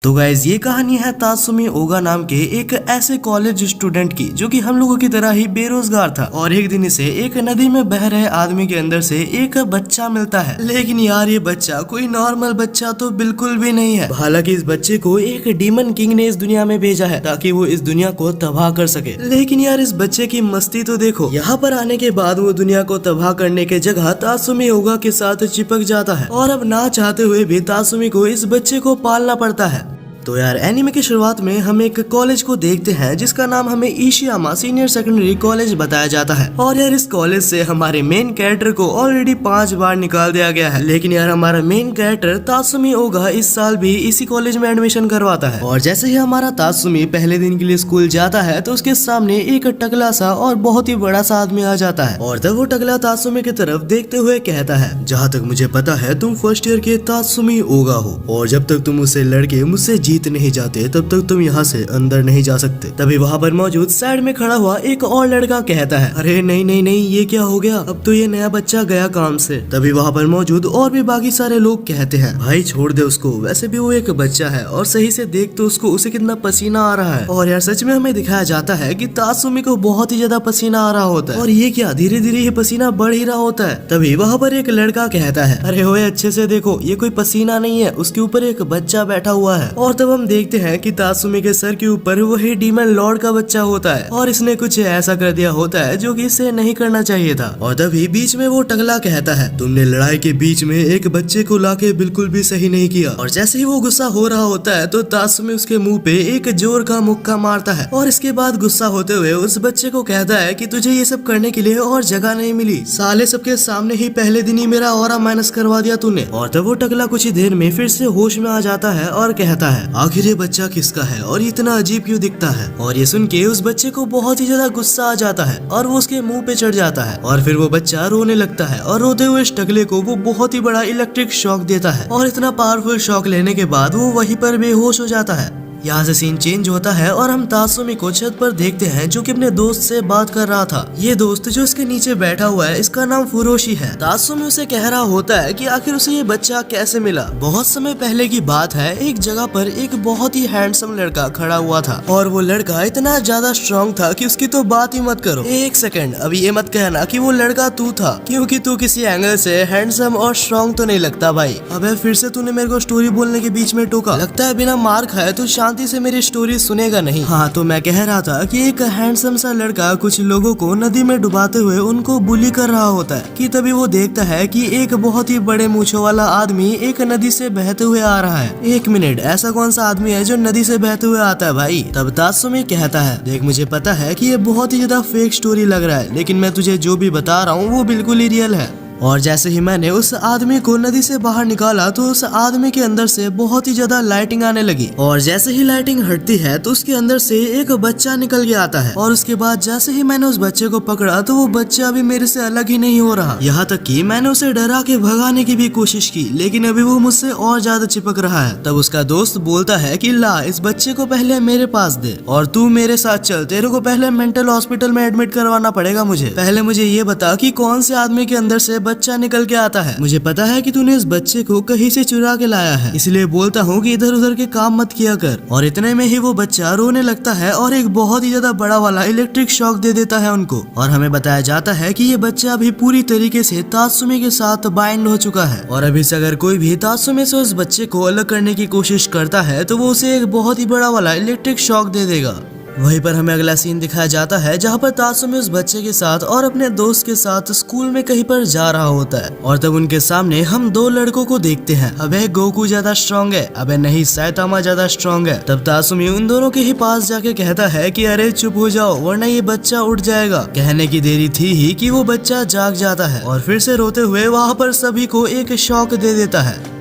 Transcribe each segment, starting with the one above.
तो गाइज ये कहानी है तात्सुमी ओगा नाम के एक ऐसे कॉलेज स्टूडेंट की जो कि हम लोगों की तरह ही बेरोजगार था। और एक दिन इसे एक नदी में बह रहे आदमी के अंदर से एक बच्चा मिलता है। लेकिन यार ये बच्चा कोई नॉर्मल बच्चा तो बिल्कुल भी नहीं है। हालांकि इस बच्चे को एक डीमन किंग ने इस दुनिया में भेजा है ताकि वो इस दुनिया को तबाह कर सके। लेकिन यार इस बच्चे की मस्ती तो देखो, यहाँ पर आने के बाद वो दुनिया को तबाह करने के जगह तात्सुमी ओगा के साथ चिपक जाता है और अब ना चाहते हुए भी तात्सुमी को इस बच्चे को पालना पड़ता है। तो यार एनिमे की शुरुआत में हम एक कॉलेज को देखते हैं जिसका नाम हमें इशियामा सीनियर सेकेंडरी कॉलेज बताया जाता है। और यार इस कॉलेज से हमारे मेन कैरेक्टर को ऑलरेडी 5 बार निकाल दिया गया है। लेकिन यार हमारा मेन कैरेक्टर तात्सुमी ओगा इस साल भी इसी कॉलेज में एडमिशन करवाता है। और जैसे ही हमारा तात्सुमी पहले दिन के लिए स्कूल जाता है तो उसके सामने एक टकला सा और बहुत ही बड़ा सा आदमी आ जाता है। और तब वो टकला तात्सुमी की तरफ देखते हुए कहता है, जहाँ तक मुझे पता है तुम फर्स्ट ईयर के तात्सुमी ओगा हो और जब तक तुम उससे लड़के मुझसे जीत नहीं जाते तब तक तुम यहाँ से अंदर नहीं जा सकते। तभी वहाँ पर मौजूद साइड में खड़ा हुआ एक और लड़का कहता है, अरे नहीं नहीं नहीं ये क्या हो गया, अब तो ये नया बच्चा गया काम से। तभी वहाँ पर मौजूद और भी बाकी सारे लोग कहते हैं, भाई छोड़ दे उसको, वैसे भी वो एक बच्चा है और सही से देख तो उसको उसे कितना पसीना आ रहा है। और यार सच में हमें दिखाया जाता है कि तात्सुमी को बहुत ही ज्यादा पसीना आ रहा होता है और ये क्या धीरे धीरे ये पसीना बढ़ ही रहा होता है। तभी वहाँ पर एक लड़का कहता है, अरे होए अच्छे से देखो ये कोई पसीना नहीं है, उसके ऊपर एक बच्चा बैठा हुआ है। और तब हम देखते हैं कि तात्सुमी के सर के ऊपर वही डीमन लॉर्ड का बच्चा होता है और इसने कुछ ऐसा कर दिया होता है जो कि इसे नहीं करना चाहिए था। और तभी बीच में वो टकला कहता है, तुमने लड़ाई के बीच में एक बच्चे को लाके बिल्कुल भी सही नहीं किया। और जैसे ही वो गुस्सा हो रहा होता है तो तात्सुमी उसके मुंह पे एक जोर का मुक्का मारता है और इसके बाद गुस्सा होते हुए उस बच्चे को कहता है कि तुझे ये सब करने के लिए और जगह नहीं मिली, साले सबके सामने ही पहले दिन ही मेरा ऑरा माइनस करवा दिया तूने। और तब वो टकला कुछ ही देर में फिर से होश में आ जाता है और कहता है, आखिर ये बच्चा किसका है और इतना अजीब क्यों दिखता है। और ये सुन के उस बच्चे को बहुत ही ज्यादा गुस्सा आ जाता है और वो उसके मुंह पे चढ़ जाता है और फिर वो बच्चा रोने लगता है और रोते हुए इस टकले को वो बहुत ही बड़ा इलेक्ट्रिक शॉक देता है और इतना पावरफुल शॉक लेने के बाद वो वहीं पर बेहोश हो जाता है। यहाँ से सीन चेंज होता है और हम तात्सुमी को छत पर देखते हैं जो कि अपने दोस्त से बात कर रहा था। ये दोस्त जो इसके नीचे बैठा हुआ है इसका नाम फुरोशी है। तात्सुमी उसे कह रहा होता है कि आखिर उसे ये बच्चा कैसे मिला। बहुत समय पहले की बात है, एक जगह पर एक बहुत ही हैंडसम लड़का खड़ा हुआ था और वो लड़का इतना ज्यादा स्ट्रॉन्ग था कि उसकी तो बात ही मत करो। एक सेकंड, अभी ये मत कहना कि वो लड़का तू था, क्योंकि तू किसी एंगल से हैंडसम और स्ट्रॉन्ग तो नहीं लगता भाई। अबे फिर से तूने मेरे को स्टोरी बोलने के बीच में टोका, लगता है बिना मार खाए तू शांति से मेरी स्टोरी सुनेगा नहीं। हाँ तो मैं कह रहा था कि एक हैंडसम सा लड़का कुछ लोगों को नदी में डुबाते हुए उनको बुली कर रहा होता है कि तभी वो देखता है कि एक बहुत ही बड़े मूंछों वाला आदमी एक नदी से बहते हुए आ रहा है। एक मिनट, ऐसा कौन सा आदमी है जो नदी से बहते हुए आता है भाई। तब तात्सुमी कहता है, देख मुझे पता है कि ये बहुत ही ज्यादा फेक स्टोरी लग रहा है, लेकिन मैं तुझे जो भी बता रहा हूँ वो बिल्कुल ही रियल है। और जैसे ही मैंने उस आदमी को नदी से बाहर निकाला तो उस आदमी के अंदर से बहुत ही ज्यादा लाइटिंग आने लगी और जैसे ही लाइटिंग हटती है तो उसके अंदर से एक बच्चा निकल के आता है। और उसके बाद जैसे ही मैंने उस बच्चे को पकड़ा तो वो बच्चा अभी मेरे से अलग ही नहीं हो रहा। यहाँ तक कि मैंने उसे डरा के भगाने की भी कोशिश की, लेकिन अभी वो मुझसे और ज्यादा चिपक रहा है। तब उसका दोस्त बोलता है कि ला इस बच्चे को पहले मेरे पास दे और तू मेरे साथ चल, तेरे को पहले मेंटल हॉस्पिटल में एडमिट करवाना पड़ेगा मुझे। पहले मुझे ये बता कि कौन से आदमी के अंदर से बच्चा निकल के आता है। मुझे पता है कि तूने इस बच्चे को कहीं से चुरा के लाया है, इसलिए बोलता हूँ कि इधर उधर के काम मत किया कर। और इतने में ही वो बच्चा रोने लगता है और एक बहुत ही ज्यादा बड़ा वाला इलेक्ट्रिक शॉक दे देता है उनको। और हमें बताया जाता है कि ये बच्चा अभी पूरी तरीके से तात्सुमी के साथ बाइंड हो चुका है और अभी से अगर कोई भी तात्सुमी से उस बच्चे को अलग करने की कोशिश करता है तो वो उसे एक बहुत ही बड़ा वाला इलेक्ट्रिक शॉक दे देगा। वहीं पर हमें अगला सीन दिखाया जाता है जहाँ पर तात्सुमी उस बच्चे के साथ और अपने दोस्त के साथ स्कूल में कहीं पर जा रहा होता है और तब उनके सामने हम 2 लड़कों को देखते हैं। अबे गोकू ज्यादा स्ट्रॉन्ग है, अबे नहीं साइतामा ज्यादा स्ट्रॉन्ग है। तब तात्सुमी उन दोनों के ही पास जाके कहता है कि अरे चुप हो जाओ वरना ये बच्चा उठ जाएगा। कहने की देरी थी ही कि वो बच्चा जाग जाता है और फिर से रोते हुए वहाँ पर सभी को एक शॉक दे देता है।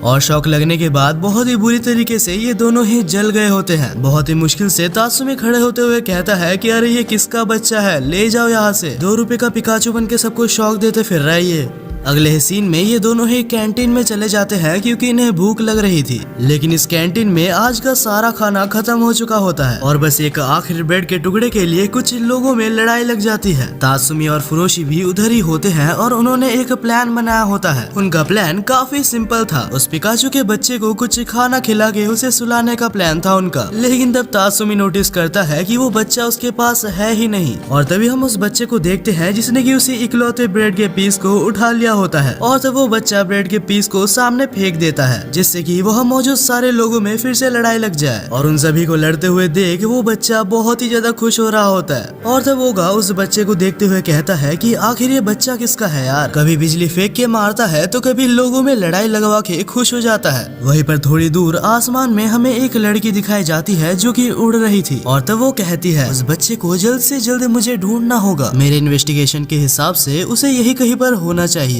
और शॉक लगने के बाद बहुत ही बुरी तरीके से ये दोनों ही जल गए होते हैं। बहुत ही मुश्किल से तात्सुमी खड़े होते हुए कहता है कि अरे ये किसका बच्चा है, ले जाओ यहाँ से। 2 रुपए का पिकाचू बन के सबको शॉक देते फिर रहा है ये। अगले सीन में ये दोनों ही कैंटीन में चले जाते हैं क्योंकि इन्हें भूख लग रही थी, लेकिन इस कैंटीन में आज का सारा खाना खत्म हो चुका होता है और बस एक आखिरी ब्रेड के टुकड़े के लिए कुछ लोगों में लड़ाई लग जाती है। तासुमी और फुरोशी भी उधर ही होते हैं और उन्होंने एक प्लान बनाया होता है। उनका प्लान काफी सिंपल था, उस पिकाचू के बच्चे को कुछ खाना खिला के उसे सुलाने का प्लान था उनका। लेकिन तब तासुमी नोटिस करता है कि वो बच्चा उसके पास है ही नहीं और तभी हम उस बच्चे को देखते हैं जिसने कि उसी इकलौते ब्रेड के पीस को उठा लिया होता है और तब वो बच्चा ब्रेड के पीस को सामने फेंक देता है, जिससे कि वह मौजूद सारे लोगों में फिर से लड़ाई लग जाए। और उन सभी को लड़ते हुए देख वो बच्चा बहुत ही ज्यादा खुश हो रहा होता है और तब ओगा उस बच्चे को देखते हुए कहता है कि आखिर ये बच्चा किसका है यार, कभी बिजली फेंक के मारता है तो कभी लोगों में लड़ाई लगवा के खुश हो जाता है। वहीं पर थोड़ी दूर आसमान में हमें एक लड़की दिखाई जाती है जो कि उड़ रही थी और तब वो कहती है उस बच्चे को जल्द से जल्द मुझे ढूंढना होगा, मेरे इन्वेस्टिगेशन के हिसाब से उसे यही कहीं पर होना चाहिए।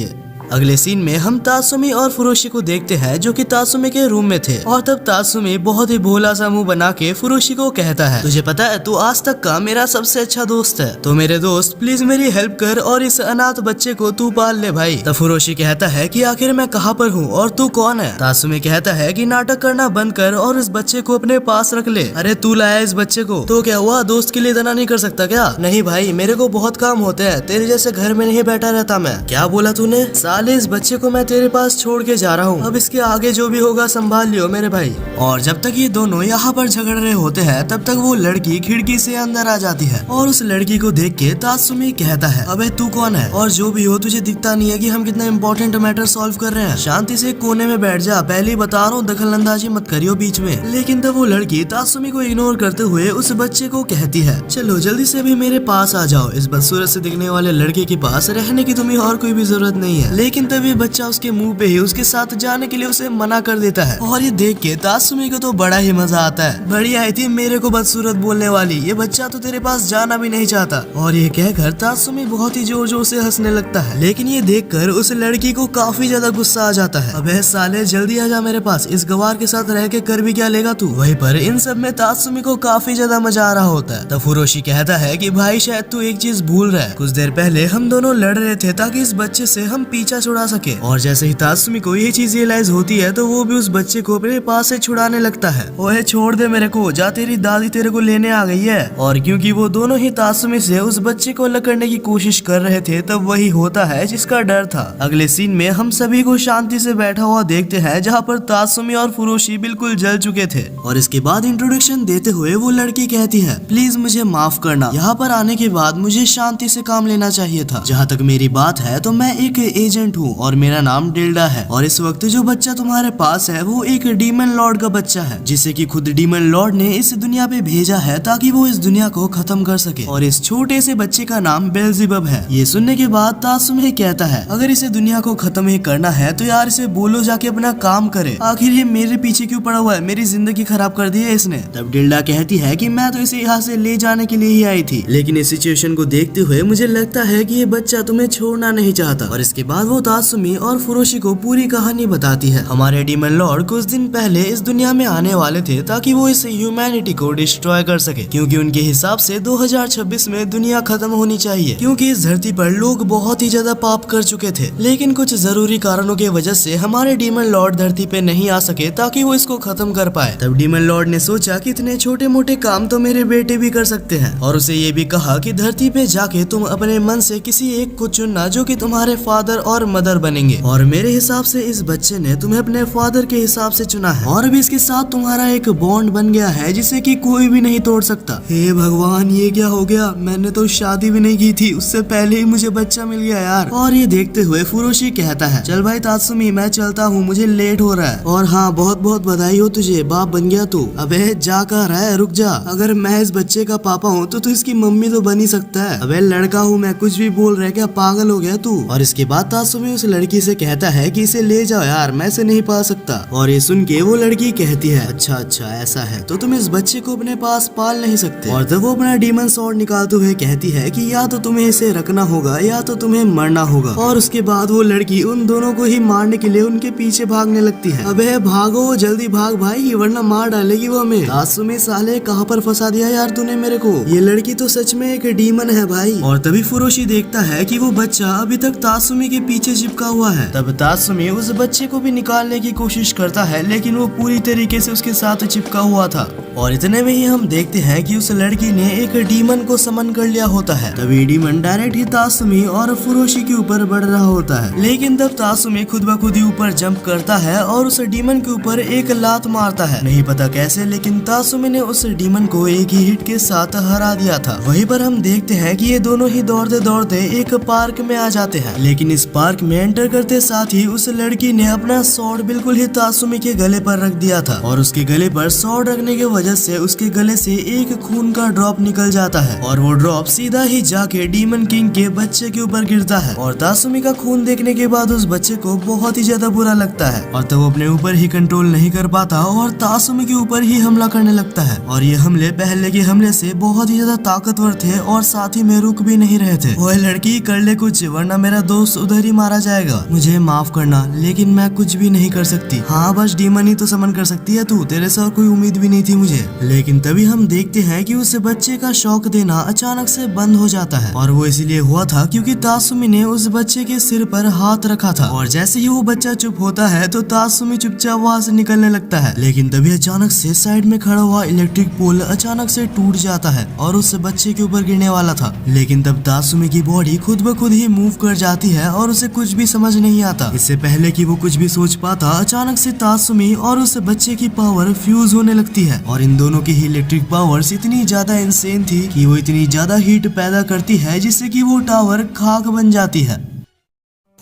अगले सीन में हम तासुमी और फुरोशी को देखते हैं जो कि तासुमी के रूम में थे और तब तासुमी बहुत ही भोला सा मुंह बना के फुरोशी को कहता है तुझे पता है तू आज तक का मेरा सबसे अच्छा दोस्त है, तो मेरे दोस्त प्लीज मेरी हेल्प कर और इस अनाथ बच्चे को तू पाल ले भाई। तब फुरोशी कहता है कि आखिर मैं कहाँ पर हूँ और तू कौन है। तासुमी कहता है कि नाटक करना बंद कर और इस बच्चे को अपने पास रख ले। अरे तू लाया इस बच्चे को तो क्या हुआ, दोस्त के लिए इतना नहीं कर सकता क्या? नहीं भाई मेरे को बहुत काम होते हैं, तेरे जैसे घर में नहीं बैठा रहता मैं। क्या बोला तूने? साले इस बच्चे को मैं तेरे पास छोड़ के जा रहा हूँ, अब इसके आगे जो भी होगा संभाल लियो मेरे भाई। और जब तक ये दोनों यहाँ पर झगड़ रहे होते हैं तब तक वो लड़की खिड़की से अंदर आ जाती है और उस लड़की को देख के तासुमी कहता है अबे तू कौन है और जो भी हो तुझे दिखता नहीं है कि हम कितना इम्पोर्टेंट मैटर सॉल्व कर रहे हैं, शांति से कोने में बैठ जा, पहले ही बता रहा हूँ दखल अंदाजी मत करियो बीच में। लेकिन तब वो लड़की तासुमी को इग्नोर करते हुए उस बच्चे को कहती है चलो जल्दी से भी मेरे पास आ जाओ, इस बदसूरत से दिखने वाले लड़के के पास रहने की तुम्हें और कोई भी जरूरत नहीं है। लेकिन तभी बच्चा उसके मुंह पे ही उसके साथ जाने के लिए उसे मना कर देता है और ये देख के तासुमी को तो बड़ा ही मजा आता है, बड़ी आई थी मेरे को बदसूरत बोलने वाली, ये बच्चा तो तेरे पास जाना भी नहीं चाहता। और ये कहकर तासुमी बहुत ही जोर जोर से हंसने लगता है, लेकिन ये देखकर उस लड़की को काफी ज्यादा गुस्सा आ जाता है। अबे साले जल्दी आ जा मेरे पास, इस गवार के साथ रह के कर भी क्या लेगा तू। वहीं पर इन सब में तासुमी को काफी ज्यादा मजा आ रहा होता है। तब फुरोशी कहता है कि भाई शायद तू एक चीज भूल रहा है, कुछ देर पहले हम दोनों लड़ रहे थे ताकि इस बच्चे से हम पीछा छुड़ा सके। और जैसे ही तासुमी को ये चीज रियलाइज होती है तो वो भी उस बच्चे को अपने पास से छुड़ाने लगता है। ओए छोड़ दे मेरे को, जा तेरी दादी तेरे को लेने आ गई है। और क्योंकि वो दोनों ही तासुमी से उस बच्चे को अलग करने की कोशिश कर रहे थे तब वही होता है जिसका डर था। अगले सीन में हम सभी को शांति से बैठा हुआ देखते हैं जहाँ पर तासुमी और फुरोशी बिल्कुल जल चुके थे। और इसके बाद इंट्रोडक्शन देते हुए वो लड़की कहती है प्लीज मुझे माफ करना, यहाँ पर आने के बाद मुझे शांति से काम लेना चाहिए था। जहाँ तक मेरी बात है तो मैं एक एजेंट हूँ और मेरा नाम डिल्डा है और इस वक्त जो बच्चा तुम्हारे पास है वो एक डीमन लॉर्ड का बच्चा है जिसे कि खुद डीमन लॉर्ड ने इस दुनिया पे भेजा है ताकि वो इस दुनिया को खत्म कर सके और इस छोटे से बच्चे का नाम बेल्ज़ेबब है। ये सुनने के बाद तासुमी कहता है अगर इसे दुनिया को खत्म ही करना है तो यार इसे बोलो जाके अपना काम करे, आखिर ये मेरे पीछे क्यों पड़ा हुआ है, मेरी जिंदगी खराब कर दी है इसने। तब डिल्डा कहती है कि मैं तो इसे यहाँ से ले जाने के लिए ही आई थी, लेकिन इस सिचुएशन को देखते हुए मुझे लगता है कि ये बच्चा तुम्हें छोड़ना नहीं चाहता। और इसके बाद वो तासुमी और फुरोशी को पूरी कहानी बताती है। हमारे डीमन लॉर्ड कुछ दिन पहले इस दुनिया में आने वाले थे ताकि वो इस ह्यूमैनिटी को डिस्ट्रॉय कर सके, क्योंकि उनके हिसाब से 2026 में दुनिया खत्म होनी चाहिए, क्योंकि इस धरती पर लोग बहुत ही ज्यादा पाप कर चुके थे। लेकिन कुछ जरूरी कारणों की वजह से हमारे डीमन लॉर्ड धरती पे नहीं आ सके ताकि वो इसको खत्म कर पाए। तब डीमन लॉर्ड ने सोचा कि इतने छोटे मोटे काम तो मेरे बेटे भी कर सकते हैं और उसे ये भी कहा कि धरती पे जाके तुम अपने मन से किसी एक को चुनना जो कि तुम्हारे फादर और मदर बनेंगे। और मेरे हिसाब से इस बच्चे ने तुम्हें अपने फादर के हिसाब से चुना है और अभी इसके साथ तुम्हारा एक बॉन्ड बन गया है जिसे कि कोई भी नहीं तोड़ सकता। हे भगवान ये क्या हो गया, मैंने तो शादी भी नहीं की थी, उससे पहले ही मुझे बच्चा मिल गया यार। और ये देखते हुए फुरोशी कहता है चल भाई तासुमी मैं चलता हूँ, मुझे लेट हो रहा है। और हाँ बहुत बहुत बधाई हो तुझे, बाप बन गया तू। अबे जा कहाँ रहा है, रुक जा, अगर मैं इस बच्चे का पापा हूँ तो तू इसकी मम्मी तो बन ही सकता है। अबे लड़का हूँ मैं, कुछ भी बोल रहा है क्या, पागल हो गया तू। और इसके बाद तासुमी उस लड़की से कहता है कि इसे ले जाओ यार, मैं इसे नहीं पाल सकता। और ये सुन के वो लड़की कहती है अच्छा अच्छा ऐसा है तो तुम इस बच्चे को अपने पास पाल नहीं सकते। और जब वो अपना डीमन स्वॉर्ड निकालते हुए कहती है कि या तो तुम्हें इसे रखना होगा या तो तुम्हें मरना होगा। और उसके बाद वो लड़की उन दोनों को ही मारने के लिए उनके पीछे भागने लगती है। अबे भागो जल्दी भाग भाई, वरना मार डालेगी वो हमें। तासुमी साले कहाँ पर फंसा दिया यार तूने मेरे को, ये लड़की तो सच में एक डीमन है भाई। और तभी फुरोशी देखता है कि वो बच्चा अभी तक तासुमी के पीछे नीचे चिपका हुआ है। तब तासुमी उस बच्चे को भी निकालने की कोशिश करता है, लेकिन वो पूरी तरीके से उसके साथ चिपका हुआ था। और इतने में ही हम देखते हैं कि उस लड़की ने एक डीमन को समन कर लिया होता है। तभी डीमन डायरेक्ट ही तासुमी और फुरोशी के ऊपर बढ़ रहा होता है, लेकिन तब तासुमी खुद ब खुद ही ऊपर जंप करता है और उस डीमन के ऊपर एक लात मारता है। नहीं पता कैसे, लेकिन तासुमी ने उस डीमन को एक ही हिट के साथ हरा दिया था। वहीं पर हम देखते हैं कि ये दोनों ही दौड़ते दौड़ते एक पार्क में आ जाते हैं, लेकिन इस पार्क में एंटर करते साथ ही उस लड़की ने अपना स्वॉर्ड बिल्कुल ही तासुमी के गले पर रख दिया था। और उसके गले पर स्वॉर्ड रखने की वजह से उसके गले से एक खून का ड्रॉप निकल जाता है और वो ड्रॉप सीधा ही जाके डीमन किंग के बच्चे के ऊपर गिरता है। और तासुमी का खून देखने के बाद उस बच्चे को बहुत ही ज्यादा बुरा लगता है और तब वो अपने ऊपर ही कंट्रोल नहीं कर पाता और तासुमी के ऊपर ही हमला करने लगता है। और ये हमले पहले के हमले से बहुत ही ज्यादा ताकतवर थे और साथ ही में रुक भी नहीं रहे थे। ओए लड़की, कर ले कुछ, वरना मेरा दोस्त उधर ही मारा जाएगा। मुझे माफ करना, लेकिन मैं कुछ भी नहीं कर सकती। हाँ, बस डीमन ही तो समन कर सकती है तू, तेरे से और कोई उम्मीद भी नहीं थी मुझे। लेकिन तभी हम देखते हैं कि उस बच्चे का शौक देना अचानक से बंद हो जाता है और वो इसलिए हुआ था क्योंकि तासुमी ने उस बच्चे के सिर पर हाथ रखा था। और जैसे ही वो बच्चा चुप होता है तो तासुमी चुपचाप वहाँ से निकलने लगता है, लेकिन तभी अचानक से साइड में खड़ा हुआ इलेक्ट्रिक पोल अचानक से टूट जाता है और उस बच्चे के ऊपर गिरने वाला था। लेकिन तब तासुमी की बॉडी खुद ब खुद ही मूव कर जाती है और उसे कुछ भी समझ नहीं आता। इससे पहले कि वो कुछ भी सोच पाता, अचानक से तासुमी और उस बच्चे की पावर फ्यूज होने लगती है और इन दोनों की ही इलेक्ट्रिक पावर्स इतनी ज्यादा इंसेन थी कि वो इतनी ज्यादा हीट पैदा करती है जिससे कि वो टावर खाक बन जाती है।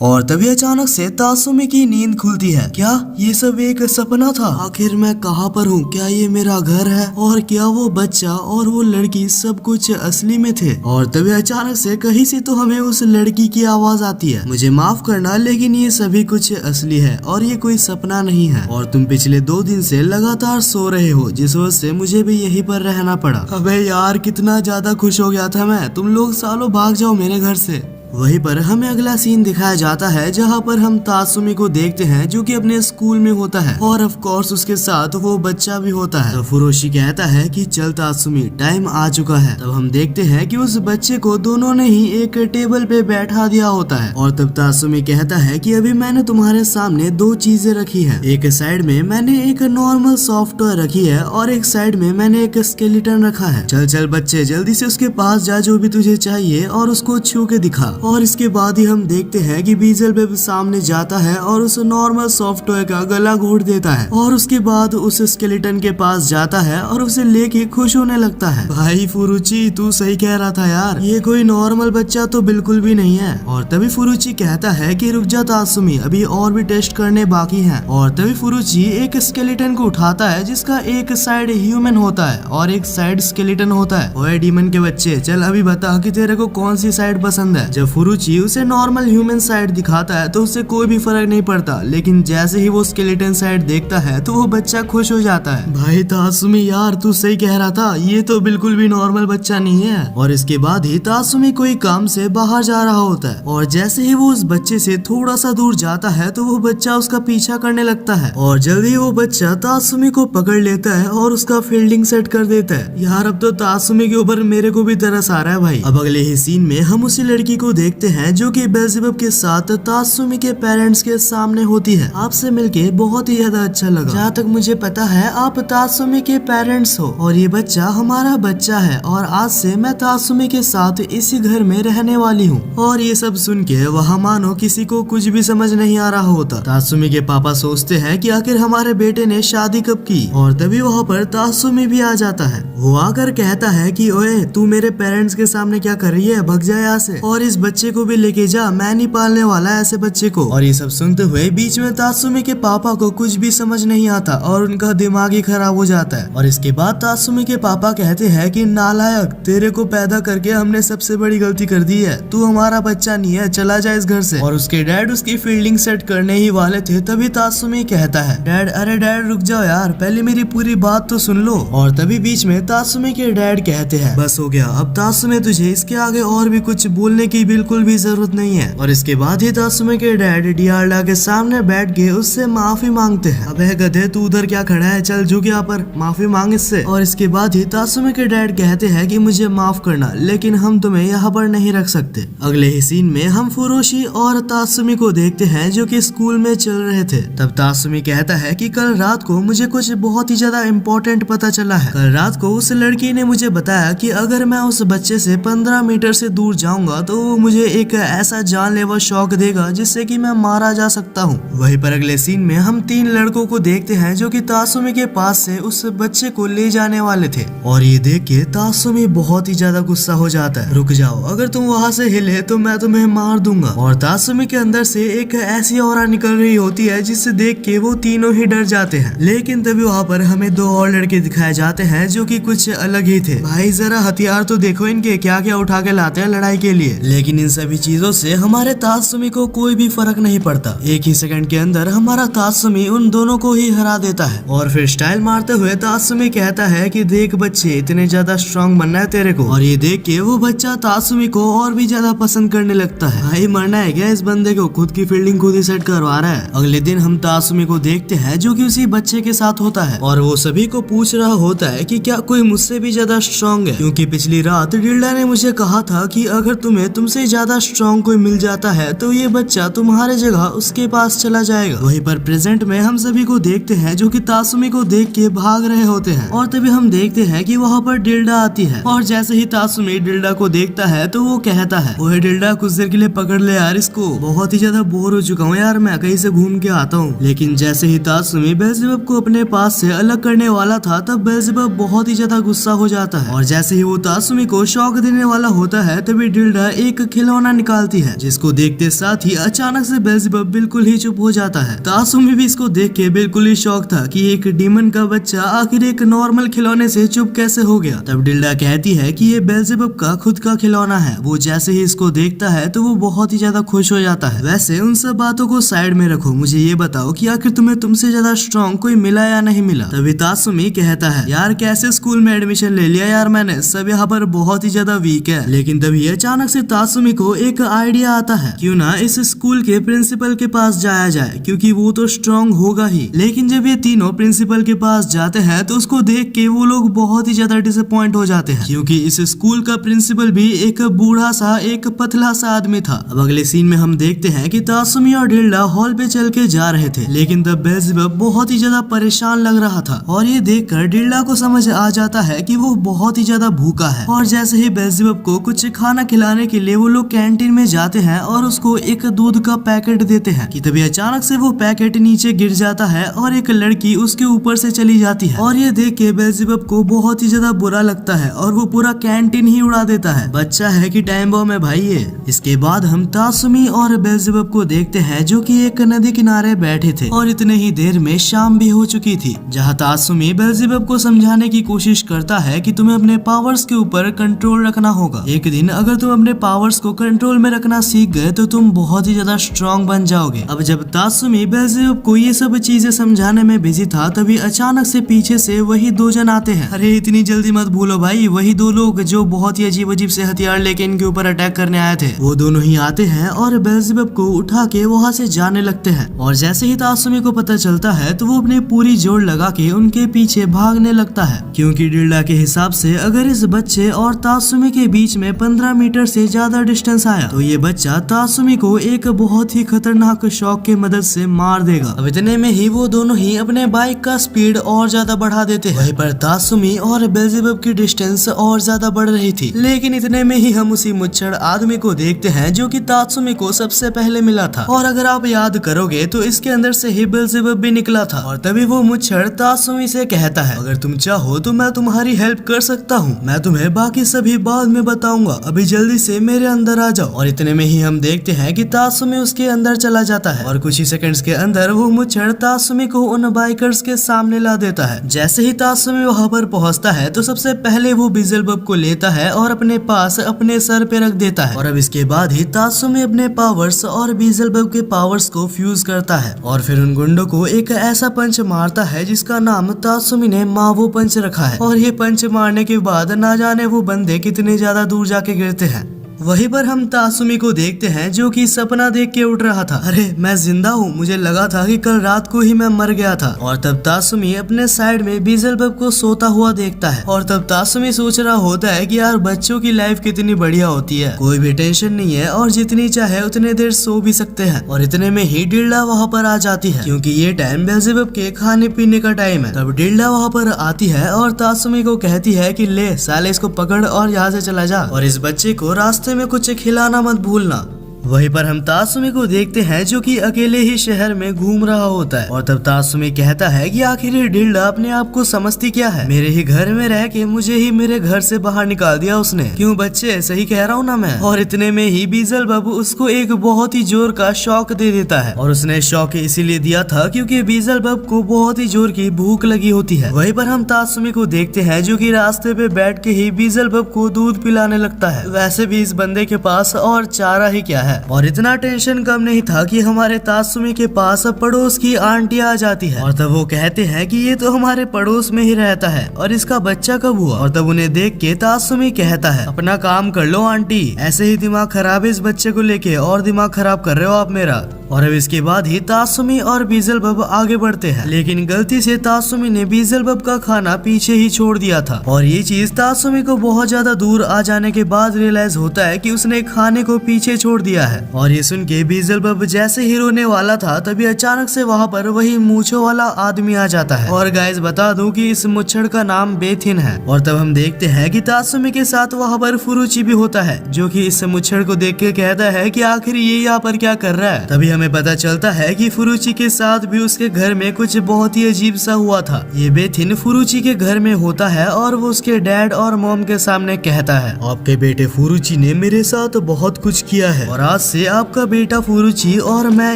और तभी अचानक से तासुमी की नींद खुलती है। क्या ये सब एक सपना था? आखिर मैं कहाँ पर हूँ? क्या ये मेरा घर है? और क्या वो बच्चा और वो लड़की सब कुछ असली में थे? और तभी अचानक से कहीं से तो हमें उस लड़की की आवाज आती है, मुझे माफ करना लेकिन ये सभी कुछ असली है और ये कोई सपना नहीं है और तुम पिछले 2 दिन से लगातार सो रहे हो, जिस वजह से मुझे भी यहीं पर रहना पड़ा। अबे यार, कितना ज्यादा खुश हो गया था मैं, तुम लोग सालों भाग जाओ मेरे घर से। वहीं पर हमें अगला सीन दिखाया जाता है जहां पर हम तासुमी को देखते हैं जो कि अपने स्कूल में होता है और ऑफ कोर्स उसके साथ वो बच्चा भी होता है। तो फुरोशी कहता है कि चल तासुमी, टाइम आ चुका है। तब हम देखते हैं कि उस बच्चे को दोनों ने ही एक टेबल पे बैठा दिया होता है और तब तासुमी कहता है कि अभी मैंने तुम्हारे सामने 2 चीजें रखी है। एक साइड में मैंने एक नॉर्मल सॉफ्टवेयर रखी है और एक साइड में मैंने एक स्केलेटन रखा है। चल चल बच्चे, जल्दी से उसके पास जा जो भी तुझे चाहिए और उसको छू के दिखा। और इसके बाद ही हम देखते हैं कि बीजलबेब सामने जाता है और उस नॉर्मल सॉफ्टवेयर का गला घोट देता है और उसके बाद उस स्केलेटन के पास जाता है और उसे लेके खुश होने लगता है। भाई फुरुची, तू सही कह रहा था यार, ये कोई नॉर्मल बच्चा तो बिल्कुल भी नहीं है। और तभी फुरुची कहता है कि रुक जा तासुमी, अभी और भी टेस्ट करने बाकी है। और तभी फुरुची एक स्केलेटन को उठाता है जिसका एक साइड ह्यूमन होता है और एक साइड स्केलेटन होता है। ओए डीमन के बच्चे, चल अभी बता कि तेरे को कौन सी साइड पसंद है। जब फुरुची उसे नॉर्मल ह्यूमन साइड दिखाता है तो उससे कोई भी फर्क नहीं पड़ता, लेकिन जैसे ही वो स्केलेटन साइड देखता है तो वो बच्चा खुश हो जाता है। भाई तासुमी यार, तू सही कह रहा था, ये तो बिल्कुल भी नॉर्मल बच्चा नहीं है। और इसके बाद ही तासुमी कोई काम से बाहर जा रहा होता है और जैसे ही वो उस बच्चे से थोड़ा सा दूर जाता है तो वो बच्चा उसका पीछा करने लगता है और जल्दी वो बच्चा तासुमी को पकड़ लेता है और उसका फील्डिंग सेट कर देता है। यार अब तो तासुमी के ऊपर मेरे को भी तरस आ रहा है भाई। अब अगले ही सीन में हम उसी लड़की को देखते हैं जो कि बेल्ज़ेबब के साथ तासुमी के पेरेंट्स के सामने होती है। आपसे मिलके बहुत ही ज्यादा अच्छा लगा। जहाँ तक मुझे पता है आप तासुमी के पेरेंट्स हो और ये बच्चा हमारा बच्चा है और आज से मैं तासुमी के साथ इसी घर में रहने वाली हूँ। और ये सब सुन के वहाँ मानो किसी को कुछ भी समझ नहीं आ रहा होता। तासुमी के पापा सोचते हैं कि आखिर हमारे बेटे ने शादी कब की और तभी वहाँ पर तासुमी भी आ जाता है। वो आकर कहता है कि ओए तू मेरे पेरेंट्स के सामने क्या कर रही है, भग जा यहाँ से और इस बच्चे को भी लेके जा, मैं नहीं पालने वाला ऐसे बच्चे को। और ये सब सुनते हुए बीच में तासुमी के पापा को कुछ भी समझ नहीं आता और उनका दिमाग ही खराब हो जाता है। और इसके बाद तासुमी के पापा कहते हैं कि नालायक, तेरे को पैदा करके हमने सबसे बड़ी गलती कर दी है, तू हमारा बच्चा नहीं है, चला जा इस घर से। और उसके डैड उसकी फील्डिंग सेट करने ही वाले थे तभी तासुमी कहता है डैड, अरे डैड रुक जाओ यार, पहले मेरी पूरी बात तो सुन लो। और तभी बीच में तासुमी के डैड कहते हैं बस हो गया, अब तासुमी तुझे इसके आगे और भी कुछ बोलने की भी बिल्कुल भी जरूरत नहीं है। और इसके बाद ही तासुमी के डैड डियार्डा के सामने बैठ के उससे माफी मांगते हैं। अबे गधे, तू उधर क्या खड़ा है, चल झुक यहाँ पर, माफी मांग इससे। और इसके बाद ही तासुमी के डैड कहते हैं कि मुझे माफ करना, लेकिन हम तुम्हें यहाँ पर नहीं रख सकते। अगले ही सीन में हम फुरोशी और तासुमी को देखते हैं जो कि स्कूल में चल रहे थे। तब तासुमी कहता है कि कल रात को मुझे कुछ बहुत ही ज्यादा इम्पोर्टेंट पता चला है। कल रात को उस लड़की ने मुझे बताया कि अगर मैं उस बच्चे से 15 मीटर से दूर जाऊंगा तो वो मुझे एक ऐसा जानलेवा शॉक देगा जिससे कि मैं मारा जा सकता हूँ। वहीं पर अगले सीन में हम 3 लड़कों को देखते हैं जो कि तासुमी के पास से उस बच्चे को ले जाने वाले थे। और ये देख के तासुमी बहुत ही ज्यादा गुस्सा हो जाता है। रुक जाओ, अगर तुम वहाँ से हिले तो मैं तुम्हें मार दूंगा। और तासुमी के अंदर से एक ऐसी ऑरा निकल रही होती है जिससे देख के वो तीनों ही डर जाते हैं। लेकिन तभी वहाँ पर हमें 2 और लड़के दिखाए जाते हैं जो कि कुछ अलग ही थे। भाई जरा हथियार तो देखो इनके, क्या क्या उठा के लाते हैं लड़ाई के लिए। लेकिन इन सभी चीजों से हमारे तासुमी को कोई भी फर्क नहीं पड़ता। एक ही सेकंड के अंदर हमारा तासुमी उन दोनों को ही हरा देता है। और फिर स्टाइल मारते हुए तासुमी कहता है कि देख बच्चे, इतने ज्यादा स्ट्रॉन्ग बनना है तेरे को। और ये देख के वो बच्चा तासुमी को और भी ज्यादा पसंद करने लगता है। भाई मरना है क्या इस बंदे को, खुद की फील्डिंग खुद ही सेट करवा रहा है। अगले दिन हम तासुमी को देखते हैं जो कि उसी बच्चे के साथ होता है और वो सभी को पूछ रहा होता है कि क्या कोई मुझसे भी ज्यादा स्ट्रॉन्ग है, क्योंकि पिछली रात डिल्डा ने मुझे कहा था कि अगर तुम्हें तुमसे ज्यादा स्ट्रॉन्ग कोई मिल जाता है तो ये बच्चा तुम्हारे जगह उसके पास चला जाएगा। वहीं पर प्रेजेंट में हम सभी को देखते हैं जो कि तासुमी को देख के भाग रहे होते हैं। और तभी हम देखते हैं कि वहाँ पर डिल्डा आती है। और जैसे ही तासुमी डिल्डा को देखता है तो वो कहता है, ओए डिल्डा कुछ देर के लिए पकड़ ले यार इसको, बहुत ही ज्यादा बोर हो चुका हूँ यार, मैं कहीं से घूम के आता हूँ। लेकिन जैसे ही तासुमी बेल्ज़ेबब को अपने पास से अलग करने वाला था तब बेल्ज़ेबब बहुत ही ज्यादा गुस्सा हो जाता है। और जैसे ही वो तासुमी को शॉक देने वाला होता है तभी डिल्डा एक खिलौना निकालती है, जिसको देखते साथ ही अचानक से बेल्ज़ेबब बिल्कुल ही चुप हो जाता है। तासुमी भी इसको देख के बिल्कुल ही शॉक था कि एक डीमन का बच्चा आखिर एक नॉर्मल खिलौने से चुप कैसे हो गया। तब डिल्डा कहती है कि ये बेल्ज़ेबब का खुद का खिलौना है। वो जैसे ही इसको देखता है तो वो बहुत ही ज्यादा खुश हो जाता है। वैसे उन सब बातों को साइड में रखो, मुझे ये बताओ कि आखिर तुम्हें तुमसे ज्यादा स्ट्रॉन्ग कोई मिला या नहीं मिला। तभी तासुमी कहता है, यार कैसे स्कूल में एडमिशन ले लिया यार मैंने, सब यहाँ पर बहुत ही ज्यादा वीक है। लेकिन तभी अचानक से तासुमी को एक आइडिया आता है, क्यों ना इस स्कूल के प्रिंसिपल के पास जाया जाए, क्योंकि वो तो स्ट्रॉन्ग होगा ही। लेकिन जब ये तीनों प्रिंसिपल के पास जाते हैं तो उसको देख के वो लोग बहुत ही ज्यादा डिसअपॉइंट हो जाते हैं, क्योंकि इस स्कूल का प्रिंसिपल भी एक बूढ़ा सा एक पतला सा आदमी था। अब अगले सीन में हम देखते हैं कि तासुमी और डिल्डा हॉल पे चल के जा रहे थे, लेकिन तब बेल्ज़ेबब बहुत ही ज्यादा परेशान लग रहा था। और ये देखकर डिल्डा को समझ आ जाता है कि वो बहुत ही ज्यादा भूखा है। और जैसे ही बेल्ज़ेबब को कुछ खाना खिलाने के लिए वो लोग कैंटीन में जाते हैं और उसको एक दूध का पैकेट देते हैं कि तभी अचानक से वो पैकेट नीचे गिर जाता है और एक लड़की उसके ऊपर से चली जाती है। और ये देख के बेल्ज़ेबब को बहुत ही ज्यादा बुरा लगता है और वो पूरा कैंटीन ही उड़ा देता है। बच्चा है कि टाइम बॉम्ब है भाई ये। इसके बाद हम तासुमी और बेल्ज़ेबब को देखते हैं जो कि एक नदी किनारे बैठे थे और इतने ही देर में शाम भी हो चुकी थी, जहाँ तासुमी बेल्ज़ेबब को समझाने की कोशिश करता है कि तुम्हें अपने पावर्स के ऊपर कंट्रोल रखना होगा। एक दिन अगर तुम अपने पावर्स को कंट्रोल में रखना सीख गए तो तुम बहुत ही ज्यादा स्ट्रॉन्ग बन जाओगे। अब जब तासुमी बेल्ज़ेबब को ये सब चीजें समझाने में बिजी था तभी अचानक से पीछे से वही 2 जन आते हैं। अरे इतनी जल्दी मत भूलो भाई, वही 2 लोग जो बहुत ही अजीब अजीब से हथियार लेके इनके ऊपर अटैक करने आए थे, वो दोनों ही आते हैं और बेल्ज़ेबब को उठा के वहाँ से जाने लगते हैं। और जैसे ही तासुमी को पता चलता है तो वो अपनी पूरी जोर लगा के उनके पीछे भागने लगता है, क्योंकि डिल्डा के हिसाब से अगर इस बच्चे और तासुमी के बीच में 15 मीटर से ज्यादा डिस्टेंस आया तो ये बच्चा तासुमी को एक बहुत ही खतरनाक शॉक की मदद से मार देगा। अब इतने में ही वो दोनों ही अपने बाइक का स्पीड और ज्यादा बढ़ा देते हैं। वहीं पर तासुमी और बेल्ज़ेबब की डिस्टेंस और ज्यादा बढ़ रही थी। लेकिन इतने में ही हम उसी मुच्छड़ आदमी को देखते हैं जो कि तासुमी को सबसे पहले मिला था। और अगर आप याद करोगे तो इसके अंदर से ही बेल्ज़ेबब भी निकला था। और तभी वो मुच्छड़ तासुमी से कहता है, अगर तुम चाहो तो मैं तुम्हारी हेल्प कर सकता हूँ, मैं तुम्हें बाकी सभी बाद में बताऊंगा, अभी जल्दी से मेरे अंदर आ जाओ। और इतने में ही हम देखते हैं कि तासुमी उसके अंदर चला जाता है और कुछ ही सेकंड्स के अंदर वो मुच्छड़ तासुमी को उन बाइकर्स के सामने ला देता है। जैसे ही तासुमी वहाँ पर पहुँचता है तो सबसे पहले वो बेल्ज़ेबब को लेता है और अपने पास अपने सर पे रख देता है। और अब इसके बाद ही तासुमी अपने पावर्स और बेल्ज़ेबब के पावर्स को फ्यूज करता है और फिर उन गुंडों को एक ऐसा पंच मारता है जिसका नाम तासुमी ने मावो पंच रखा है। और ये पंच मारने के बाद ना जाने वो बंदे कितने ज्यादा दूर जाके गिरते हैं। वहीं पर हम तासुमी को देखते हैं जो कि सपना देख के उठ रहा था। अरे मैं जिंदा हूँ, मुझे लगा था कि कल रात को ही मैं मर गया था। और तब तासुमी अपने साइड में बीजलबब को सोता हुआ देखता है और तब तासुमी सोच रहा होता है कि यार बच्चों की लाइफ कितनी बढ़िया होती है, कोई भी टेंशन नहीं है और जितनी चाहे उतने देर सो भी सकते हैं। और इतने में ही डिल्डा वहाँ पर आ जाती है क्योंकि ये टाइम बेल्जेबब के खाने पीने का टाइम है। तब डिल्डा वहाँ पर आती है और तासुमी को कहती है कि ले साले इसको पकड़ और यहाँ से चला जा और इस बच्चे को रास्ते में कुछ खिलाना मत भूलना। वहीं पर हम तासुमी को देखते हैं जो कि अकेले ही शहर में घूम रहा होता है और तब तासुमी कहता है कि आखिर ये डिल्डा अपने आप को समझती क्या है, मेरे ही घर में रह के मुझे ही मेरे घर से बाहर निकाल दिया उसने, क्यों बच्चे सही कह रहा हूँ ना मैं। और इतने में ही बीजलबब उसको एक बहुत ही जोर का शॉक दे देता है और उसने शॉक इसीलिए दिया था क्योंकि बीजलबब को बहुत ही जोर की भूख लगी होती है। वहीं पर हम तासुमी को देखते हैं जो कि रास्ते पे बैठ के ही बीजलबब को दूध पिलाने लगता है। वैसे भी इस बंदे के पास और चारा ही क्या है। और इतना टेंशन कम नहीं था कि हमारे तासुमी के पास पड़ोस की आंटी आ जाती है और तब वो कहते हैं कि ये तो हमारे पड़ोस में ही रहता है और इसका बच्चा कब हुआ। और तब उन्हें देख के तासुमी कहता है अपना काम कर लो आंटी, ऐसे ही दिमाग खराब है इस बच्चे को लेके और दिमाग खराब कर रहे हो आप मेरा। और अब इसके बाद ही तासुमी और बीजलबब आगे बढ़ते हैं लेकिन गलती से तासुमी ने बीजलबब का खाना पीछे ही छोड़ दिया था और ये चीज तासुमी को बहुत ज्यादा दूर आ जाने के बाद रियलाइज होता है कि उसने खाने को पीछे छोड़ दिया है। और ये सुन के बीजलबब जैसे ही रोने वाला था तभी अचानक से वहाँ पर वही मूंछों वाला आदमी आ जाता है। और गाइस बता दूं कि इस मुच्छड़ का नाम बेथिन है। और तब हम देखते हैं कि तासुमी के साथ वहाँ पर फुरुची भी होता है जो कि इस मुच्छड़ को देख के कहता है कि आखिर ये यहाँ पर क्या कर रहा है। तभी हमें पता चलता है कि फुरुची के साथ भी उसके घर में कुछ बहुत ही अजीब सा हुआ था। ये बेथिन फुरुची के घर में होता है और वो उसके डैड और मॉम के सामने कहता है आपके बेटे फुरुची ने मेरे साथ बहुत कुछ किया है और आज से आपका बेटा फुरुची और मैं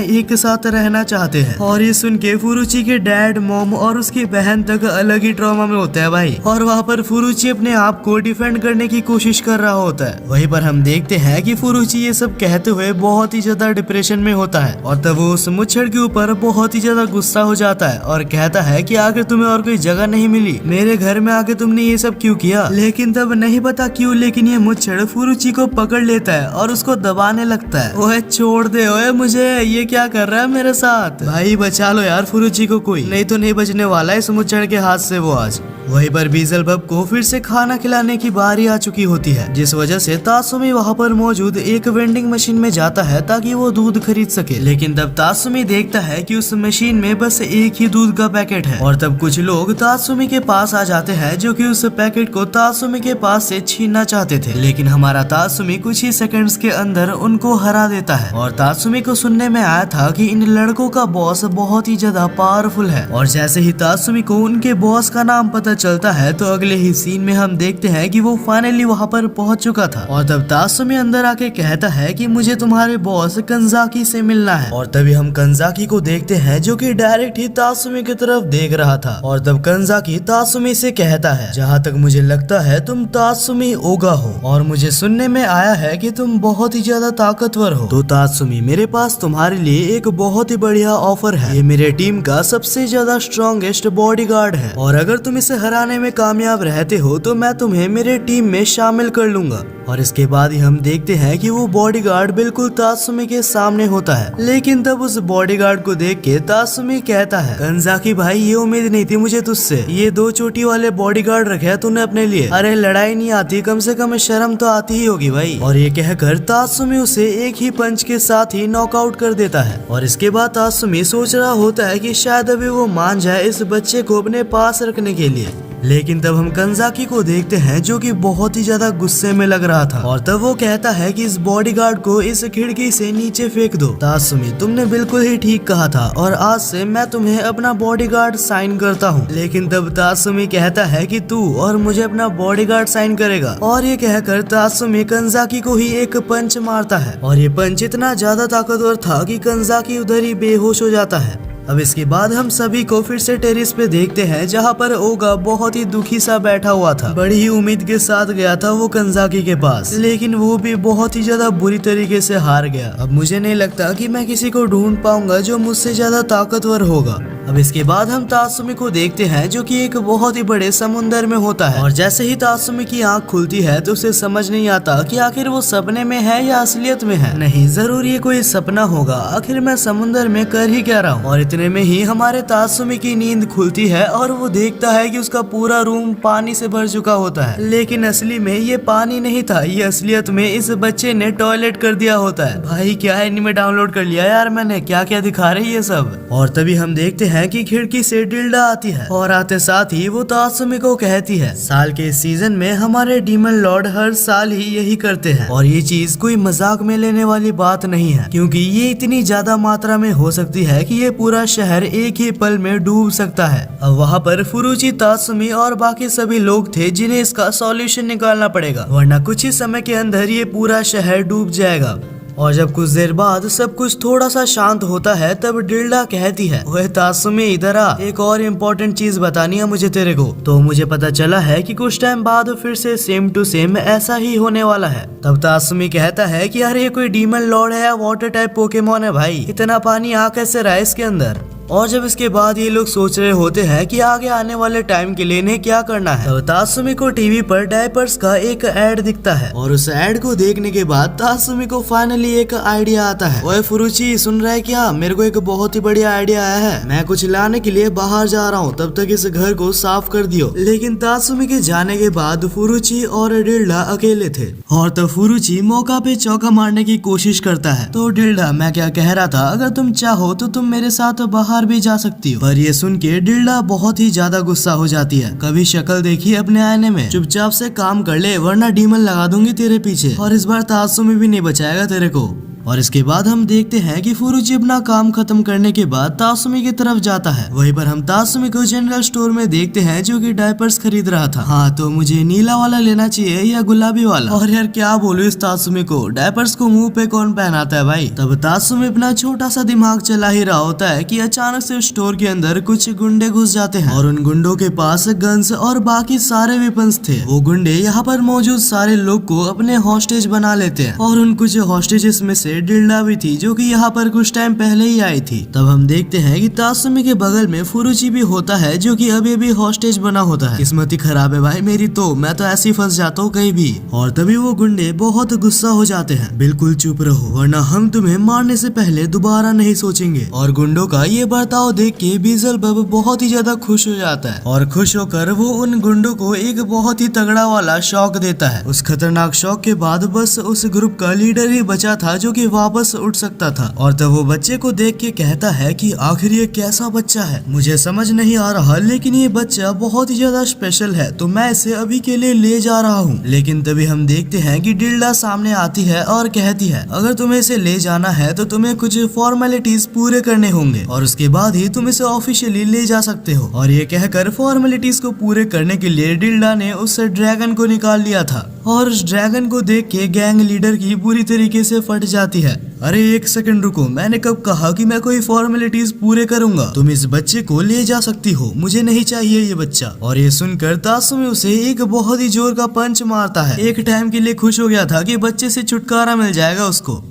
एक साथ रहना चाहते हैं। और ये सुन के फुरुची के डैड मॉम और उसकी बहन तक अलग ही ट्रॉमा में होता है भाई। और वहाँ पर फुरुची अपने आप को डिफेंड करने की कोशिश कर रहा होता है। वहीं पर हम देखते हैं कि फुरुची ये सब कहते हुए बहुत ही ज्यादा डिप्रेशन में होता है और तब वो उस मुच्छड़ के ऊपर बहुत ही ज्यादा गुस्सा हो जाता है और कहता है कि आखिर तुम्हें और कोई जगह नहीं मिली, मेरे घर में आके तुमने ये सब क्यों किया। लेकिन तब नहीं पता क्यों लेकिन ये मुच्छड़ फुरुची को पकड़ लेता है और उसको दबाने लगता है। ओए छोड़ दे ओए मुझे, ये क्या कर रहा है मेरे साथ, भाई बचा लो यार फुरुची को कोई, नहीं तो नहीं बचने वाला है इस मुच्छड़ के हाथ से वो आज। वहीं पर बीजलबब को फिर से खाना खिलाने की बारी आ चुकी होती है जिस वजह से तासुमी वहाँ पर मौजूद एक वेंडिंग मशीन में जाता है ताकि वो दूध खरीद सके। लेकिन तब तासुमी देखता है कि उस मशीन में बस एक ही दूध का पैकेट है और तब कुछ लोग तासुमी के पास आ जाते हैं जो कि उस पैकेट को तासुमी के पास से छीनना चाहते थे। लेकिन हमारा तासुमी कुछ ही सेकंड्स के अंदर उनको हरा देता है। और तासुमी को सुनने में आया था कि इन लड़कों का बॉस बहुत ही ज्यादा पावरफुल है। और जैसे ही तासुमी को उनके बॉस का नाम पता चलता है तो अगले ही सीन में हम देखते हैं कि वो फाइनली वहाँ पर पहुँच चुका था। और तब तासुमी अंदर आके कहता है कि मुझे तुम्हारे बॉस कंजाकी से मिलना है। और तभी हम कंजाकी को देखते हैं जो कि डायरेक्ट ही तासुमी की तरफ देख रहा था। और तब कंजाकी तासुमी से कहता है जहाँ तक मुझे लगता है तुम तासुमी ओगा हो और मुझे सुनने में आया है कि तुम बहुत ही ज्यादा ताकतवर हो। तो तासुमी मेरे पास तुम्हारे लिए एक बहुत ही बढ़िया ऑफर है। ये मेरे टीम का सबसे ज्यादा स्ट्रॉन्गेस्ट बॉडीगार्ड है और अगर तुम इसे हराने में कामयाब रहते हो तो मैं तुम्हें मेरे टीम में शामिल कर लूंगा। और इसके बाद ही हम देखते हैं कि वो बॉडीगार्ड बिल्कुल तासुमी के सामने होता है। लेकिन तब उस बॉडीगार्ड को देख के तासुमी कहता है कंजाकी भाई ये उम्मीद नहीं थी मुझे तुझसे, ये 2 चोटी वाले बॉडीगार्ड रखे है तूने अपने लिए, अरे लड़ाई नहीं आती कम से कम शर्म तो आती ही होगी भाई। और ये कहकर तासुमी उसे एक ही पंच के साथ ही नॉकआउट कर देता है। और इसके बाद तासुमी सोच रहा होता है कि शायद अभी वो मान जाए इस बच्चे को अपने पास रखने के लिए। लेकिन तब हम कंजाकी को देखते हैं जो कि बहुत ही ज्यादा गुस्से में लग रहा था और तब वो कहता है कि इस बॉडीगार्ड को इस खिड़की से नीचे फेंक दो। तासुमी तुमने बिल्कुल ही ठीक कहा था और आज से मैं तुम्हें अपना बॉडीगार्ड साइन करता हूँ। लेकिन तब तासुमी कहता है कि तू और मुझे अपना बॉडीगार्ड साइन करेगा। और ये कहकर तासुमी कंजाकी को ही एक पंच मारता है और ये पंच इतना ज्यादा ताकतवर था कि कंजाकी उधर ही बेहोश हो जाता है। अब इसके बाद हम सभी को फिर से टेरिस पे देखते हैं जहाँ पर ओगा बहुत ही दुखी सा बैठा हुआ था। बड़ी ही उम्मीद के साथ गया था वो कंजाकी के पास, लेकिन वो भी बहुत ही ज्यादा बुरी तरीके से हार गया। अब मुझे नहीं लगता कि मैं किसी को ढूंढ पाऊंगा जो मुझसे ज्यादा ताकतवर होगा। अब इसके बाद हम तासुमी को देखते हैं जो कि एक बहुत ही बड़े समुंदर में होता है और जैसे ही तासुमी की आंख खुलती है तो उसे समझ नहीं आता कि आखिर वो सपने में है या असलियत में है। नहीं, जरूर ये कोई सपना होगा, आखिर मैं समुंदर में कर ही क्या रहा हूँ। और इतने में ही हमारे तासुमी की नींद खुलती है और वो देखता है कि उसका पूरा रूम पानी से भर चुका होता है, लेकिन असली में ये पानी नहीं था, ये असलियत में इस बच्चे ने टॉयलेट कर दिया होता है। भाई क्या एनीमे डाउनलोड कर लिया यार मैंने, क्या क्या दिखा रही है सब। और तभी हम देखते हैं कि खिड़की से डिल्डा आती है और आते साथ ही वो तासुमी को कहती है, साल के इस सीजन में हमारे डीमन लॉर्ड हर साल ही यही करते हैं और ये चीज कोई मजाक में लेने वाली बात नहीं है, क्योंकि ये इतनी ज्यादा मात्रा में हो सकती है कि ये पूरा शहर एक ही पल में डूब सकता है। अब वहाँ पर फुरुची, तासुमी और बाकी सभी लोग थे जिन्हें इसका सॉल्यूशन निकालना पड़ेगा, वरना कुछ ही समय के अंदर ये पूरा शहर डूब जाएगा। और जब कुछ देर बाद सब कुछ थोड़ा सा शांत होता है तब डिल्डा कहती है, ओए तासुमी इधर आ, एक और इम्पोर्टेंट चीज बतानी है मुझे तेरे को। तो मुझे पता चला है कि कुछ टाइम बाद फिर से सेम टू सेम ऐसा ही होने वाला है। तब तासुमी कहता है कि यार ये कोई डीमन लॉर्ड है या वाटर टाइप पोकेमोन है भाई, इतना पानी आ कैसे रहा है इसके अंदर। और जब इसके बाद ये लोग सोच रहे होते हैं कि आगे आने वाले टाइम के लिए इन्हें क्या करना है, तब तासुमी को टीवी पर डायपर्स का एक एड दिखता है और उस एड को देखने के बाद तासुमी को फाइनली एक आइडिया आता है। ओए फुरुची सुन रहा है क्या, मेरे को एक बहुत ही बढ़िया आइडिया आया है, मैं कुछ लाने के लिए बाहर जा रहा हूँ, तब तक इस घर को साफ कर दियो। लेकिन तासुमी के जाने के बाद फुरुची और डिल्डा अकेले थे और तब फुरुची मौका पे चौका मारने की कोशिश करता है। तो डिल्डा मैं क्या कह रहा था, अगर तुम चाहो तो तुम मेरे साथ बाहर भी जा सकती हो। पर ये सुन के डिल्डा बहुत ही ज्यादा गुस्सा हो जाती है, कभी शक्ल देखी अपने आईने में, चुपचाप से काम कर ले वरना डीमन लगा दूंगी तेरे पीछे और इस बार तासुमी भी नहीं बचाएगा तेरे को। और इसके बाद हम देखते हैं कि फुरुची अपना काम खत्म करने के बाद तासुमी की तरफ जाता है। वहीं पर हम तासुमी को जनरल स्टोर में देखते हैं जो कि डायपर्स खरीद रहा था। हाँ तो मुझे नीला वाला लेना चाहिए या गुलाबी वाला। और यार क्या बोलूं इस तासुमी को, डायपर्स को मुंह पे कौन पहनाता है भाई। तब तासुमी अपना छोटा सा दिमाग चला ही रहा होता है कि अचानक से स्टोर के अंदर कुछ गुंडे घुस जाते हैं और उन गुंडों के पास गन्स और बाकी सारे वेपन्स थे। वो गुंडे यहाँ पर मौजूद सारे लोग को अपने हॉस्टेज बना लेते हैं और उन कुछ हॉस्टेजेस में से डिल्डा भी थी जो कि यहाँ पर कुछ टाइम पहले ही आई थी। तब हम देखते हैं कि तासुमी के बगल में फुरुची भी होता है जो कि अभी भी हॉस्टेज बना होता है। किस्मत ही खराब है भाई मेरी, तो मैं तो ऐसे ही फंस जाता हूँ कहीं भी। और तभी वो गुंडे बहुत गुस्सा हो जाते हैं, बिल्कुल चुप रहो वरना हम तुम्हें मारने से पहले दोबारा नहीं सोचेंगे। और गुंडों का ये बर्ताव देख के बीज़लबब बहुत ही ज्यादा खुश हो जाता है और खुश होकर वो उन गुंडों को एक बहुत ही तगड़ा वाला शॉक देता है। उस खतरनाक शॉक के बाद बस उस ग्रुप का लीडर ही बचा था जो कि वापस उठ सकता था। और तब वो बच्चे को देख के कहता है कि आखिर ये कैसा बच्चा है, मुझे समझ नहीं आ रहा, लेकिन ये बच्चा बहुत ही ज्यादा स्पेशल है तो मैं इसे अभी के लिए ले जा रहा हूँ। लेकिन तभी हम देखते हैं कि डिल्डा सामने आती है और कहती है, अगर तुम्हें इसे ले जाना है तो तुम्हें कुछ फॉर्मेलिटीज पूरे करने होंगे और उसके बाद ही तुम इसे ऑफिशियली ले जा सकते हो। और ये कहकर फॉर्मेलिटीज को पूरे करने के लिए डिल्डा ने उस ड्रैगन को निकाल लिया था और उस ड्रैगन को देख के गैंग लीडर की बुरी तरीके से फट जाती है। अरे एक सेकंड रुको, मैंने कब कहा कि मैं कोई फॉर्मेलिटीज पूरे करूंगा, तुम इस बच्चे को ले जा सकती हो, मुझे नहीं चाहिए ये बच्चा। और ये सुनकर तासुमी उसे एक बहुत ही जोर का पंच मारता है। एक टाइम के लिए खुश हो गया था कि बच्चे से छुटकारा मिल जाएगा उसको।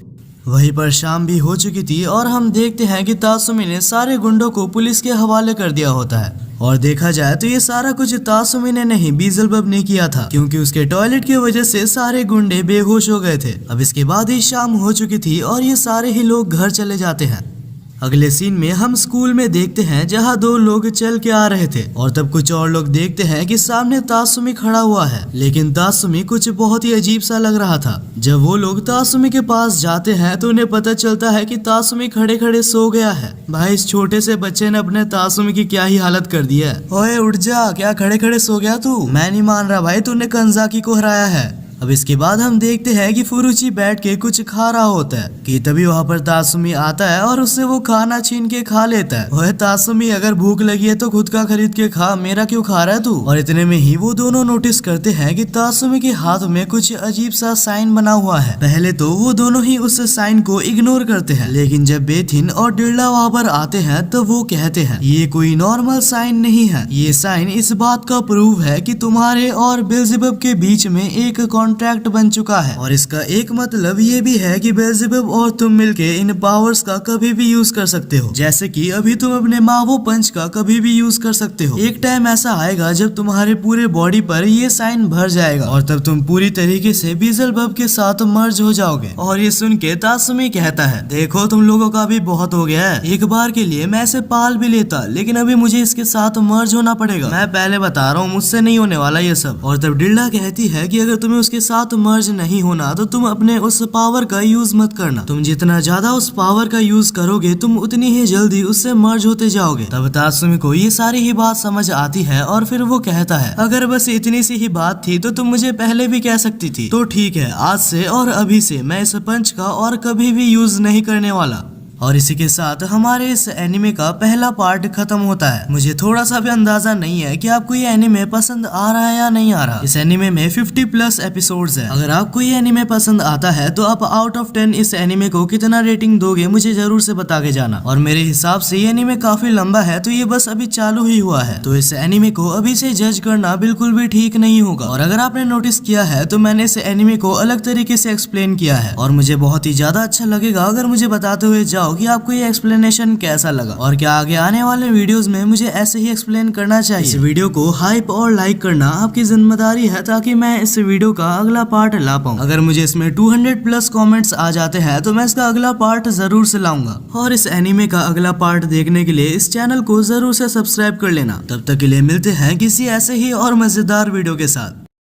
वहीं पर शाम भी हो चुकी थी और हम देखते हैं कि तासुमी ने सारे गुंडों को पुलिस के हवाले कर दिया होता है। और देखा जाए तो ये सारा कुछ तासुमी ने नहीं बीज़लबब ने किया था, क्योंकि उसके टॉयलेट की वजह से सारे गुंडे बेहोश हो गए थे। अब इसके बाद ही शाम हो चुकी थी और ये सारे ही लोग घर चले जाते हैं। अगले सीन में हम स्कूल में देखते हैं जहाँ दो लोग चल के आ रहे थे और तब कुछ और लोग देखते हैं कि सामने तासुमी खड़ा हुआ है, लेकिन तासुमी कुछ बहुत ही अजीब सा लग रहा था। जब वो लोग तासुमी के पास जाते हैं तो उन्हें पता चलता है कि तासुमी खड़े खड़े सो गया है। भाई इस छोटे से बच्चे ने अपने तासुमी की क्या ही हालत कर दी है। ओए उठ जा, क्या खड़े खड़े सो गया तू? मैं नहीं मान रहा भाई, तूने कंजाकी को हराया है। अब इसके बाद हम देखते हैं कि फुरुची बैठ के कुछ खा रहा होता है कि तभी वहाँ पर तासुमी आता है और उससे वो खाना छीन के खा लेता है। ओए तासुमी, अगर भूख लगी है तो खुद का खरीद के खा, मेरा क्यों खा रहा है तू? और इतने में ही वो दोनों नोटिस करते हैं कि तासुमी के हाथ में कुछ अजीब सा साइन बना हुआ है। पहले तो वो दोनों ही उस साइन को इग्नोर करते हैं, लेकिन जब बेथिन और डिल्डा वहाँ पर आते हैं तो वो कहते हैं ये कोई नॉर्मल साइन नहीं है, ये साइन इस बात का प्रूव है कि तुम्हारे और बेल्ज़ेबब के बीच में एक कॉन्ट्रैक्ट बन चुका है। और इसका एक मतलब ये भी है कि बेल्ज़ेबब और तुम मिलके इन पावर्स का कभी भी यूज कर सकते हो। जैसे कि अभी तुम अपने मावो पंच का कभी भी यूज कर सकते हो। एक टाइम ऐसा आएगा जब तुम्हारे पूरे बॉडी पर ये साइन भर जाएगा और तब तुम पूरी तरीके से बेल्ज़ेबब के साथ मर्ज हो जाओगे। और ये सुन के तासुमी कहता है, देखो तुम लोगों का भी बहुत हो गया है, एक बार के लिए मैं इसे पाल भी लेता, लेकिन अभी मुझे इसके साथ मर्ज होना पड़ेगा। मैं पहले बता रहा हूँ, मुझसे नहीं होने वाला ये सब। और तब डिल्डा कहती है कि अगर तुम्हें उसके साथ मर्ज नहीं होना तो तुम अपने उस पावर का यूज मत करना। तुम जितना ज्यादा उस पावर का यूज करोगे तुम उतनी ही जल्दी उससे मर्ज होते जाओगे। तब तासुमी को ये सारी ही बात समझ आती है और फिर वो कहता है, अगर बस इतनी सी ही बात थी तो तुम मुझे पहले भी कह सकती थी। तो ठीक है, आज से और अभी से मैं इस पंच का और कभी भी यूज नहीं करने वाला। और इसी के साथ हमारे इस एनिमे का पहला पार्ट खत्म होता है। मुझे थोड़ा सा भी अंदाजा नहीं है कि आपको ये एनिमे पसंद आ रहा है या नहीं आ रहा। इस एनिमे में 50+ एपिसोड्स है। अगर आपको ये एनिमे पसंद आता है तो आप आउट ऑफ 10 इस एनिमे को कितना रेटिंग दोगे मुझे जरूर से बता के जाना। और मेरे हिसाब से ये एनिमे काफी लंबा है, तो ये बस अभी चालू ही हुआ है, तो इस एनिमे को अभी से जज करना बिल्कुल भी ठीक नहीं होगा। और अगर आपने नोटिस किया है तो मैंने इस एनिमे को अलग तरीके से एक्सप्लेन किया है और मुझे बहुत ही ज्यादा अच्छा लगेगा अगर मुझे बताते हुए जाओ कि आपको ये एक्सप्लेनेशन कैसा लगा और क्या आगे आने वाले वीडियोस में मुझे ऐसे ही एक्सप्लेन करना चाहिए। इस वीडियो को हाइप और लाइक करना आपकी जिम्मेदारी है ताकि मैं इस वीडियो का अगला पार्ट ला पाऊँ। अगर मुझे इसमें 200+ कमेंट्स आ जाते हैं तो मैं इसका अगला पार्ट जरूर से लाऊंगा। और इस एनिमे का अगला पार्ट देखने के लिए इस चैनल को जरूर से सब्सक्राइब कर लेना। तब तक के लिए मिलते हैं किसी ऐसे ही और मजेदार वीडियो के साथ।